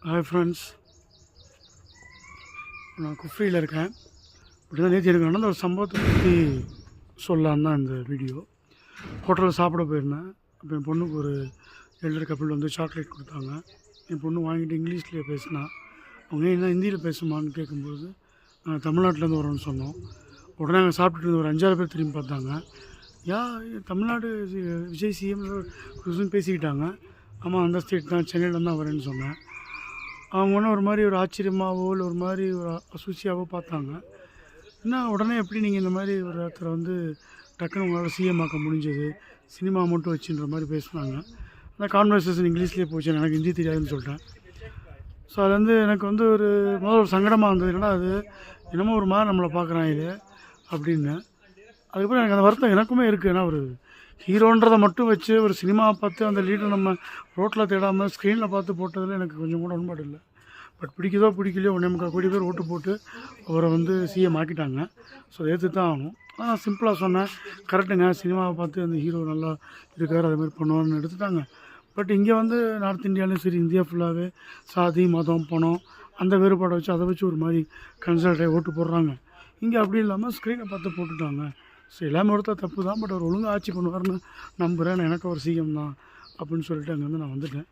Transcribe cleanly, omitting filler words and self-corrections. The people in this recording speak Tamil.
ஹாய் ஃப்ரெண்ட்ஸ், நான் குஃப்ரியில் இருக்கேன். இப்படி தான் நேற்று எனக்கு நடந்த ஒரு சம்பவத்தை பற்றி சொல்லலான்னு தான் இந்த வீடியோ. ஹோட்டலில் சாப்பிட போயிருந்தேன். அப்போ என் பொண்ணுக்கு ஒரு எல்டர் கப்பிள் வந்து சாக்லேட் கொடுத்தாங்க. என் பொண்ணு வாங்கிட்டு இங்கிலீஷ்லேயே பேசினா. அவங்க என்ன ஹிந்தியில் பேசுமான்னு கேட்கும்போது நாங்கள் தமிழ்நாட்டிலேருந்து வரோன்னு சொன்னோம். உடனே நாங்கள் சாப்பிட்டுட்டு ஒரு 5-6 பேர் திரும்பி பார்த்தாங்க. தமிழ்நாடு விஜய் சிஎம் பேசிக்கிட்டாங்க. ஆமாம், அந்த ஸ்டேட் தான், சென்னையில் தான் வரேன்னு சொன்னேன். அவங்க ஒன்றும் ஒரு மாதிரி ஒரு ஆச்சரியமாகவோ இல்லை ஒரு மாதிரி ஒரு அசூசியாவோ பார்த்தாங்க. என்ன உடனே எப்படி நீங்கள் இந்த மாதிரி ஒரு ஒருத்தரை வந்து டக்குன்னு உங்களால் சிஎம் ஆக்க முடிஞ்சது, சினிமா மட்டும் வச்சுன்ற மாதிரி பேசுனாங்க. அந்த கான்வர்சேஷன் இங்கிலீஷ்லேயே போச்சு, எனக்கு ஹிந்தி தெரியாதுன்னு சொல்லிட்டேன். ஸோ அது வந்து எனக்கு வந்து முதல்ல ஒரு சங்கடமாக இருந்தது. என்னடா அது என்னமோ ஒரு மாதிரி நம்மளை பார்க்குறாங்க இது அப்படின்னு. அதுக்கப்புறம் எனக்கு அந்த வருத்தம் எனக்குமே இருக்குது. ஏன்னா ஒரு ஹீரோன்றதை மட்டும் வச்சு ஒரு சினிமாவை பார்த்து அந்த லீடரை நம்ம ரோட்டில் தேடாமல் ஸ்க்ரீனில் பார்த்து போட்டதில் எனக்கு கொஞ்சம் கூட உண்பாடு இல்லை. பட் பிடிக்குதோ பிடிக்கலையோ 1.25 கோடி பேர் ஓட்டு போட்டு அவரை வந்து சிஎம் ஆக்கிட்டாங்க. ஸோ அதை ஏற்று தான் ஆகணும். ஆனால் சிம்பிளாக சொன்னேன், கரெக்டுங்க, சினிமாவை பார்த்து அந்த ஹீரோ நல்லா இருக்கார், அதுமாதிரி பண்ணுவார்னு எடுத்துட்டாங்க. பட் இங்கே வந்து நார்த் இந்தியாவிலையும் சரி, இந்தியா ஃபுல்லாகவே சாதி, மதம், பணம் அந்த வேறுபாடை வச்சு அதை வச்சு ஒரு மாதிரி கன்சல்ட்டாக ஓட்டு போடுறாங்க. இங்கே அப்படி இல்லாமல் ஸ்க்ரீனை பார்த்து போட்டுட்டாங்க. ஸோ எல்லாமே ஒருத்தர் தப்பு தான், பட் அவர் ஒழுங்காக ஆட்சி பண்ணுவார்னு நம்புகிறேன். எனக்கு ஒரு சிஎம் தான் அப்படின்னு சொல்லிட்டு அங்கேருந்து நான் வந்துட்டேன்.